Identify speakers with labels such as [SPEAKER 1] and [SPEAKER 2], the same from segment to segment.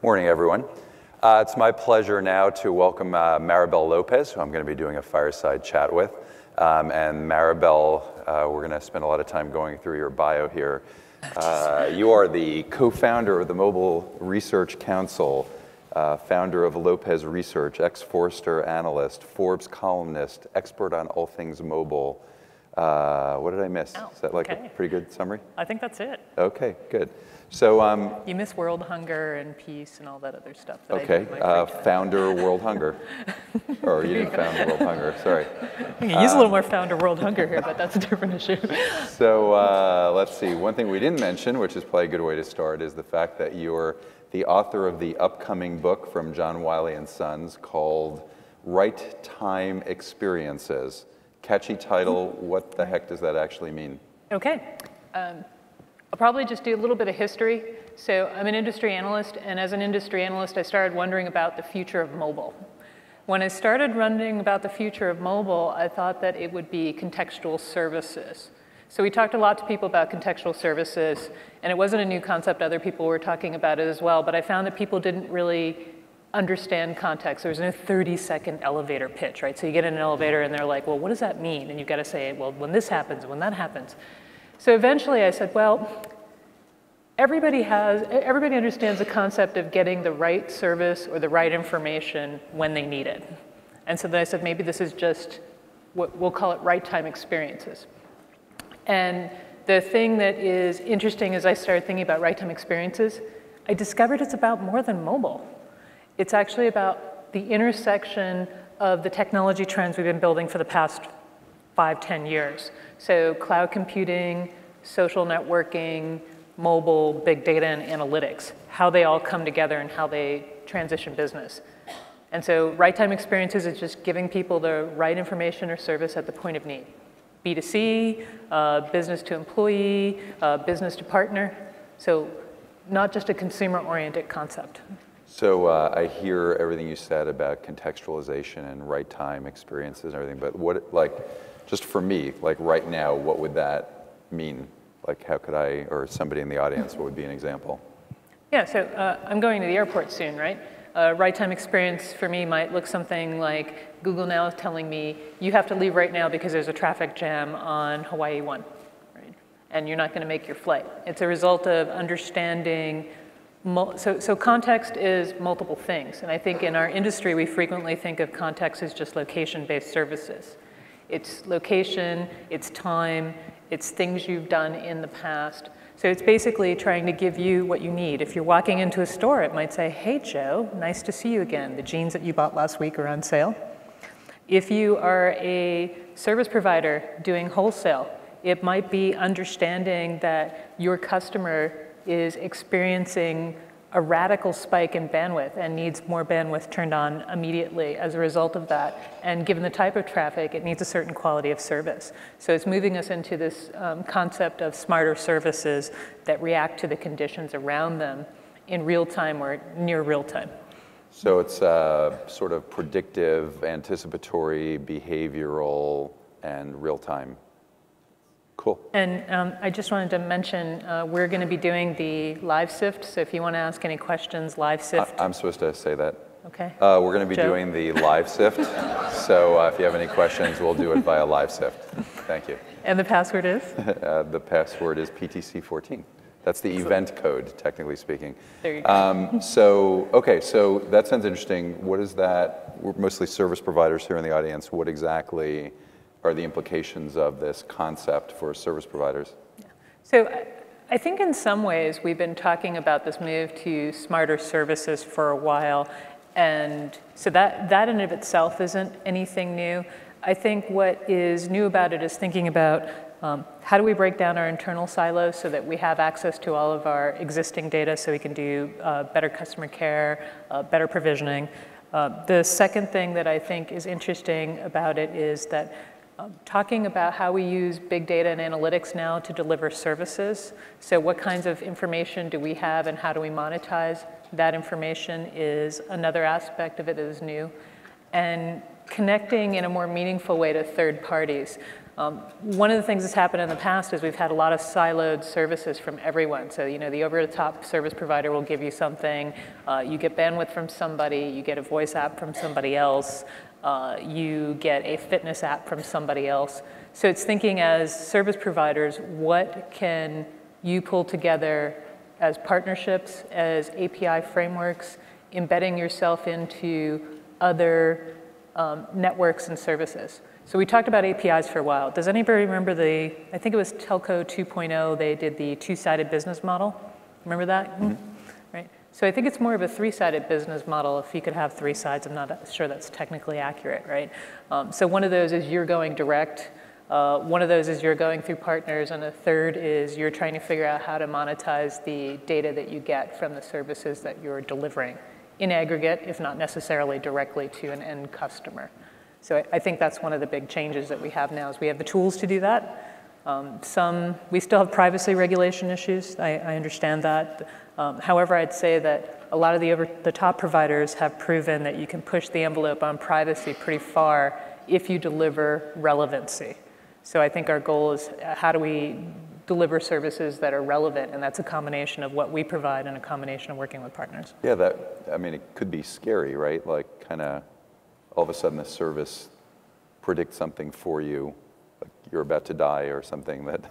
[SPEAKER 1] Morning, everyone. It's my pleasure now to welcome Maribel Lopez, who I'm going to be doing a fireside chat with. And Maribel, we're going to spend a lot of time going through your bio here. You are the co-founder of the Mobile Research Council, founder of Lopez Research, ex-Forrester analyst, Forbes columnist, expert on all things mobile. What did I miss? Is that like a pretty good summary?
[SPEAKER 2] I think that's it.
[SPEAKER 1] Okay, good. So
[SPEAKER 2] you miss world hunger and peace and all that other stuff. That
[SPEAKER 1] okay, founder World Hunger. Or you didn't found World Hunger, sorry.
[SPEAKER 2] You can use a little more founder World Hunger here, but that's a different issue.
[SPEAKER 1] So let's see, one thing we didn't mention, which is probably a good way to start, is the fact that you're the author of the upcoming book from John Wiley & Sons called RightTime Experiences. Catchy title, what the heck does that actually mean?
[SPEAKER 2] Okay. I'll probably just do a little bit of history. So I'm an industry analyst, and as an industry analyst, I started wondering about the future of mobile. When I started wondering about the future of mobile, I thought that it would be contextual services. So we talked a lot to people about contextual services, and it wasn't a new concept. Other people were talking about it as well, but I found that people didn't really understand context. There was no 30-second elevator pitch, right? So you get in an elevator, and they're like, well, what does that mean? And you've got to say, well, when this happens, when that happens. So eventually I said, well, everybody understands the concept of getting the right service or the right information when they need it. And so then I said, maybe this is just what we'll call it RightTime experiences. And the thing that is interesting as I started thinking about RightTime experiences, I discovered it's about more than mobile. It's actually about the intersection of the technology trends we've been building for the past 5-10 years. So cloud computing, social networking, mobile, big data, and analytics, how they all come together and how they transition business. And so RightTime experiences is just giving people the right information or service at the point of need. B2C, business to employee, business to partner. So not just a consumer-oriented concept.
[SPEAKER 1] So I hear everything you said about contextualization and RightTime experiences and everything, but what, like, just for me, like right now, what would that mean? Like how could I, or somebody in the audience, what would be an example?
[SPEAKER 2] Yeah, so I'm going to the airport soon, right? RightTime experience for me might look something like Google now is telling me, you have to leave right now because there's a traffic jam on Hawaii 1, right? And you're not going to make your flight. It's a result of understanding, so context is multiple things. And I think in our industry, we frequently think of context as just location-based services. It's location, it's time, it's things you've done in the past. So it's basically trying to give you what you need. If you're walking into a store, it might say, hey, Joe, nice to see you again. The jeans that you bought last week are on sale. If you are a service provider doing wholesale, it might be understanding that your customer is experiencing a radical spike in bandwidth and needs more bandwidth turned on immediately as a result of that. And given the type of traffic, it needs a certain quality of service. So it's moving us into this concept of smarter services that react to the conditions around them in real time or near real time.
[SPEAKER 1] So it's sort of predictive, anticipatory, behavioral, and real time. Cool. And
[SPEAKER 2] I just wanted to mention, we're going to be doing the live sift. So if you want to ask any questions, live sift.
[SPEAKER 1] I'm supposed to say that.
[SPEAKER 2] Okay.
[SPEAKER 1] We're going to be doing the live sift. So if you have any questions, we'll do it via live sift. Thank you.
[SPEAKER 2] And the password is?
[SPEAKER 1] The password is PTC'14. That's the event code, technically speaking.
[SPEAKER 2] There you go.
[SPEAKER 1] So that sounds interesting. What is that? We're mostly service providers here in the audience. What exactly are the implications of this concept for service providers?
[SPEAKER 2] Yeah. So I think in some ways we've been talking about this move to smarter services for a while, and so that in and of itself isn't anything new. I think what is new about it is thinking about how do we break down our internal silos so that we have access to all of our existing data so we can do better customer care, better provisioning. The second thing that I think is interesting about it is that talking about how we use big data and analytics now to deliver services. So what kinds of information do we have and how do we monetize that information is another aspect of it that is new. And connecting in a more meaningful way to third parties. One of the things that's happened in the past is we've had a lot of siloed services from everyone. So, the over-the-top service provider will give you something, you get bandwidth from somebody, you get a voice app from somebody else, you get a fitness app from somebody else. So it's thinking as service providers, what can you pull together as partnerships, as API frameworks, embedding yourself into other networks and services. So we talked about APIs for a while. Does anybody remember I think it was Telco 2.0, they did the two-sided business model. Remember that? Mm-hmm. Right. So I think it's more of a three-sided business model. If you could have three sides, I'm not sure that's technically accurate, right? So one of those is you're going direct. One of those is you're going through partners, and a third is you're trying to figure out how to monetize the data that you get from the services that you're delivering in aggregate, if not necessarily directly to an end customer. So I think that's one of the big changes that we have now is we have the tools to do that. We still have privacy regulation issues. I understand that. However, I'd say that a lot of the over-the-top providers have proven that you can push the envelope on privacy pretty far if you deliver relevancy. So I think our goal is how do we deliver services that are relevant, and that's a combination of what we provide and a combination of working with partners.
[SPEAKER 1] Yeah, it could be scary, right? Like kind of all of a sudden the service predicts something for you, like you're about to die or something that,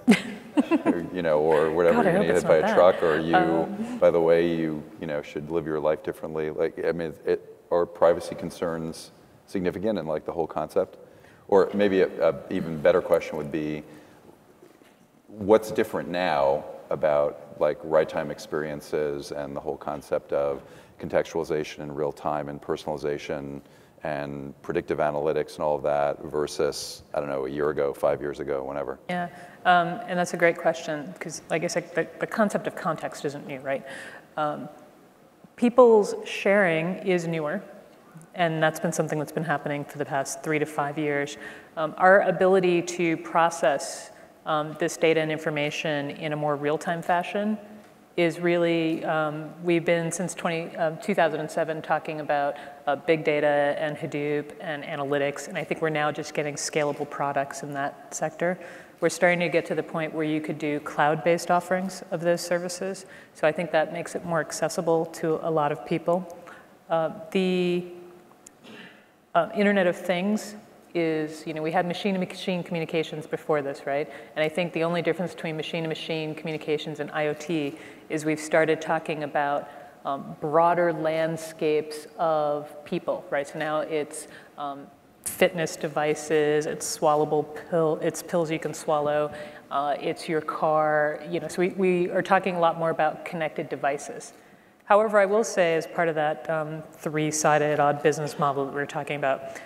[SPEAKER 1] or whatever, you're gonna get hit by a truck, or by the way, you should live your life differently. Like, are privacy concerns significant in like the whole concept? Or maybe a even better question would be, what's different now about like RightTime experiences and the whole concept of contextualization in real time and personalization and predictive analytics and all of that versus, I don't know, a year ago, 5 years ago, whenever?
[SPEAKER 2] Yeah, and that's a great question because, like I said, the concept of context isn't new, right? People's sharing is newer. And that's been something that's been happening for the past 3 to 5 years. Our ability to process this data and information in a more real-time fashion is really, we've been since 2007 talking about big data and Hadoop and analytics, and I think we're now just getting scalable products in that sector. We're starting to get to the point where you could do cloud-based offerings of those services, so I think that makes it more accessible to a lot of people. The Internet of Things is, we had machine-to-machine communications before this, right? And I think the only difference between machine-to-machine communications and IoT is we've started talking about broader landscapes of people, right? So now it's fitness devices, it's swallowable it's pills you can swallow, it's your car, so we are talking a lot more about connected devices. However, I will say, as part of that three-sided odd business model that we were talking about,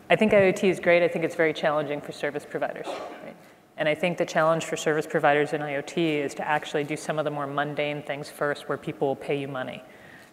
[SPEAKER 2] I think IoT is great. I think it's very challenging for service providers. Right? And I think the challenge for service providers in IoT is to actually do some of the more mundane things first where people will pay you money.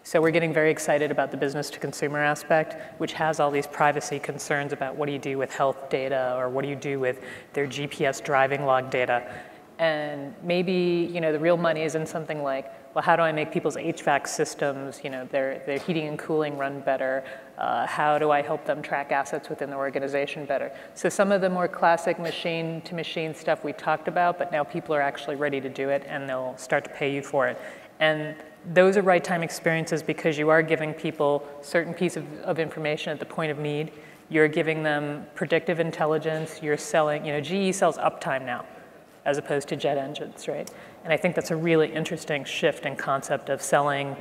[SPEAKER 2] So we're getting very excited about the business-to-consumer aspect, which has all these privacy concerns about what do you do with health data or what do you do with their GPS driving log data. And maybe the real money is in something like, well, how do I make people's HVAC systems, their heating and cooling run better? How do I help them track assets within the organization better? So some of the more classic machine-to-machine stuff we talked about, but now people are actually ready to do it, and they'll start to pay you for it. And those are RightTime experiences because you are giving people certain piece of information at the point of need. You're giving them predictive intelligence. You're selling, GE sells uptime now, as opposed to jet engines, right? And I think that's a really interesting shift in concept of selling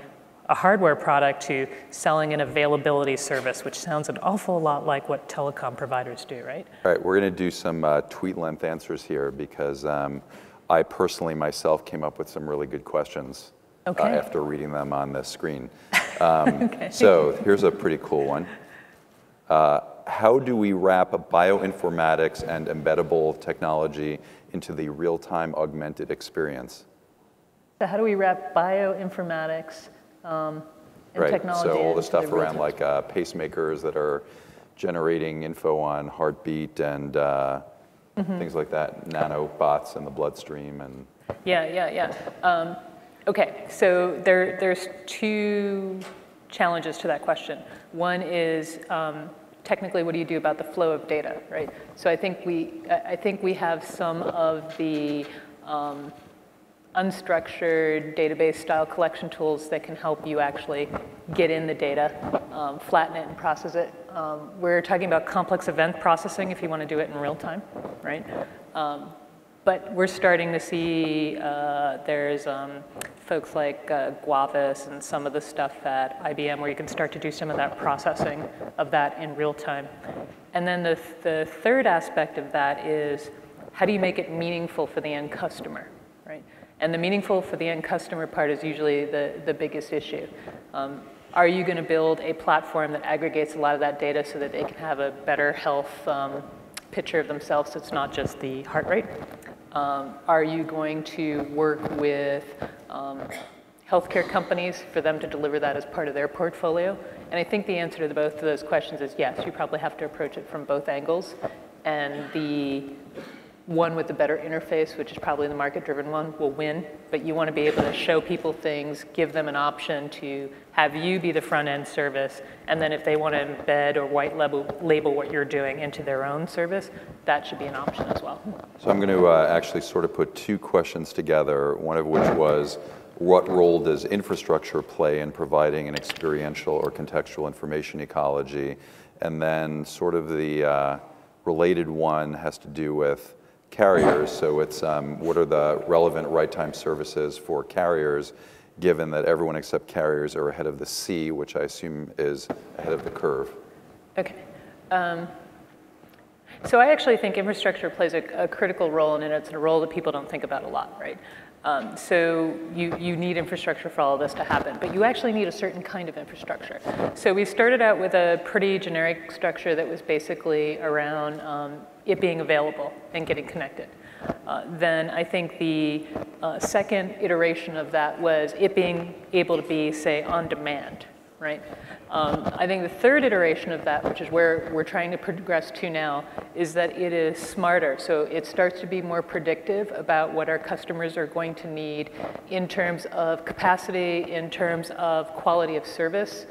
[SPEAKER 2] a hardware product to selling an availability service, which sounds an awful lot like what telecom providers do, right? All
[SPEAKER 1] right, we're gonna do some tweet-length answers here because I personally myself came up with some really good questions after reading them on the screen.
[SPEAKER 2] Okay.
[SPEAKER 1] So here's a pretty cool one. How do we wrap bioinformatics and embeddable technology into the real-time augmented experience?
[SPEAKER 2] So how do we wrap bioinformatics and technology?
[SPEAKER 1] So all the stuff around like pacemakers that are generating info on heartbeat and things like that, nanobots in the bloodstream and.
[SPEAKER 2] Yeah. Okay, so there's two challenges to that question. One is technically, what do you do about the flow of data, right? So I think we have some of the unstructured database style collection tools that can help you actually get in the data, flatten it and process it. We're talking about complex event processing if you want to do it in real time, right? But we're starting to see there's folks like Guavis and some of the stuff at IBM where you can start to do some of that processing of that in real time. And then the third aspect of that is how do you make it meaningful for the end customer, right? And the meaningful for the end customer part is usually the biggest issue. Are you going to build a platform that aggregates a lot of that data so that they can have a better health picture of themselves so it's not just the heart rate? Are you going to work with healthcare companies for them to deliver that as part of their portfolio? And I think the answer to both of those questions is yes, you probably have to approach it from both angles. And the one with the better interface, which is probably the market-driven one, will win. But you want to be able to show people things, give them an option to have you be the front-end service, and then if they want to embed or white label what you're doing into their own service, that should be an option as well.
[SPEAKER 1] So I'm going to actually sort of put two questions together, one of which was, what role does infrastructure play in providing an experiential or contextual information ecology? And then sort of the related one has to do with carriers. So it's what are the relevant RightTime services for carriers, given that everyone except carriers are ahead of the C, which I assume is ahead of the curve.
[SPEAKER 2] Okay. So I actually think infrastructure plays a critical role, and it's a role that people don't think about a lot, right? So you need infrastructure for all of this to happen, but you actually need a certain kind of infrastructure. So we started out with a pretty generic structure that was basically around it being available and getting connected. Then I think the second iteration of that was it being able to be, say, on demand, right? I think the third iteration of that, which is where we're trying to progress to now, is that it is smarter. So it starts to be more predictive about what our customers are going to need in terms of capacity, in terms of quality of service.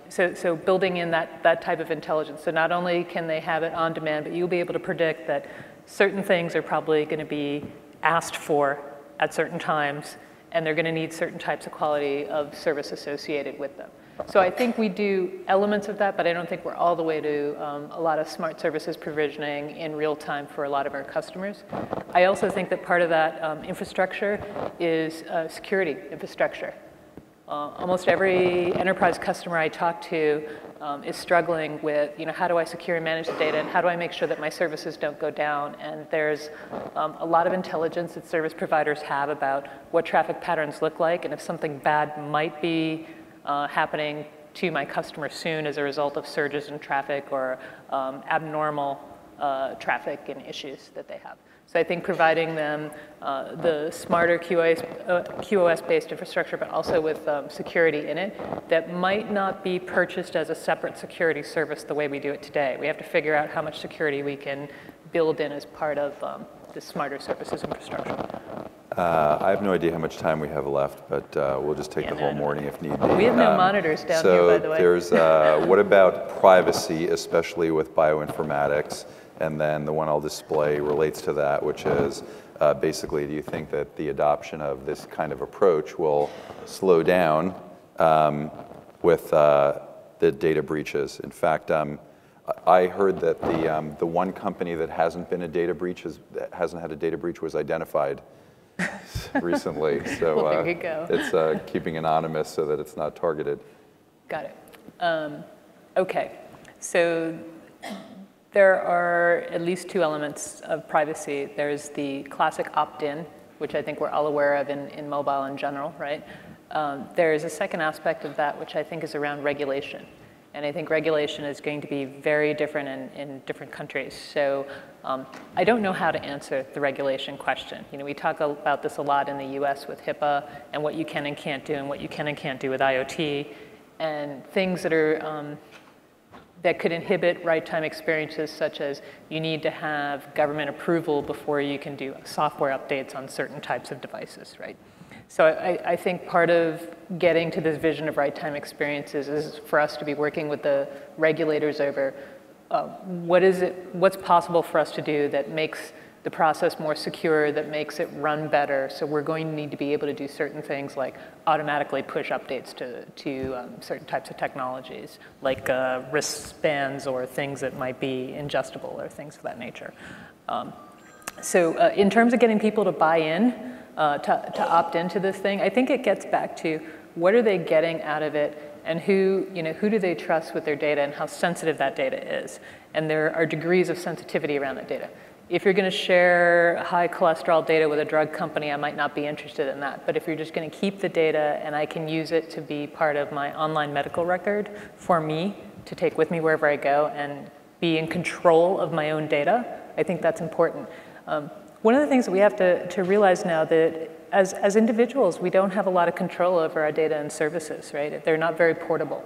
[SPEAKER 2] So building in that type of intelligence. So not only can they have it on demand, but you'll be able to predict that certain things are probably going to be asked for at certain times, and they're going to need certain types of quality of service associated with them. So I think we do elements of that, but I don't think we're all the way to a lot of smart services provisioning in real time for a lot of our customers. I also think that part of that infrastructure is security infrastructure. Almost every enterprise customer I talk to is struggling with, how do I secure and manage the data, and how do I make sure that my services don't go down? And there's a lot of intelligence that service providers have about what traffic patterns look like, and if something bad might be happening to my customer soon as a result of surges in traffic or abnormal traffic and issues that they have. So I think providing them the smarter QoS-based infrastructure, but also with security in it, that might not be purchased as a separate security service the way we do it today. We have to figure out how much security we can build in as part of the smarter services infrastructure.
[SPEAKER 1] I have no idea how much time we have left, but we'll just take the whole morning if need be.
[SPEAKER 2] We have no monitors down here, by the way.
[SPEAKER 1] So there's, what about privacy, especially with bioinformatics? And then the one I'll display relates to that, which is basically, do you think that the adoption of this kind of approach will slow down with the data breaches? In fact, I heard that the one company that hasn't been a data breach, hasn't had a data breach, was identified recently. So
[SPEAKER 2] well, there you go.
[SPEAKER 1] It's keeping anonymous so that it's not targeted.
[SPEAKER 2] Got it. Okay, so there are at least two elements of privacy. There's the classic opt-in, which I think we're all aware of in mobile in general, right? There's a second aspect of that, which I think is around regulation. And I think regulation is going to be very different in different countries. So I don't know how to answer the regulation question. We talk about this a lot in the US with HIPAA and what you can and can't do and what you can and can't do with IoT and things that are that could inhibit RightTime experiences, such as you need to have government approval before you can do software updates on certain types of devices, right? So I think part of getting to this vision of RightTime experiences is for us to be working with the regulators over what's possible for us to do that makes the process more secure, that makes it run better. So we're going to need to be able to do certain things like automatically push updates to certain types of technologies, like wristbands or things that might be ingestible or things of that nature. So in terms of getting people to buy in, to opt into this thing, I think it gets back to what are they getting out of it, and who do they trust with their data and how sensitive that data is. And there are degrees of sensitivity around that data. If you're going to share high cholesterol data with a drug company, I might not be interested in that. But if you're just going to keep the data and I can use it to be part of my online medical record for me to take with me wherever I go and be in control of my own data, I think that's important. One of the things that we have to realize now that as individuals, we don't have a lot of control over our data and services, right? They're not very portable.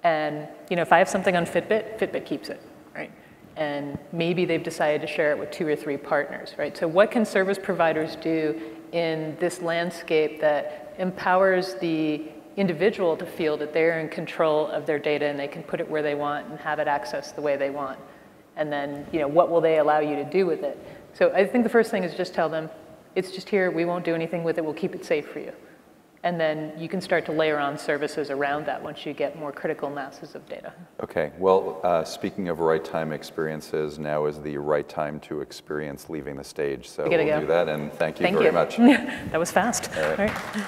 [SPEAKER 2] And if I have something on Fitbit, Fitbit keeps it, right? And maybe they've decided to share it with 2 or 3 partners, right? So what can service providers do in this landscape that empowers the individual to feel that they're in control of their data and they can put it where they want and have it accessed the way they want? And then, what will they allow you to do with it? So I think the first thing is just tell them, it's just here, we won't do anything with it, we'll keep it safe for you. And then you can start to layer on services around that once you get more critical masses of data.
[SPEAKER 1] Okay, well, speaking of RightTime experiences, now is the right time to experience leaving the stage. So we'll do that, and thank you very much.
[SPEAKER 2] That was fast.
[SPEAKER 1] All right.
[SPEAKER 2] All right.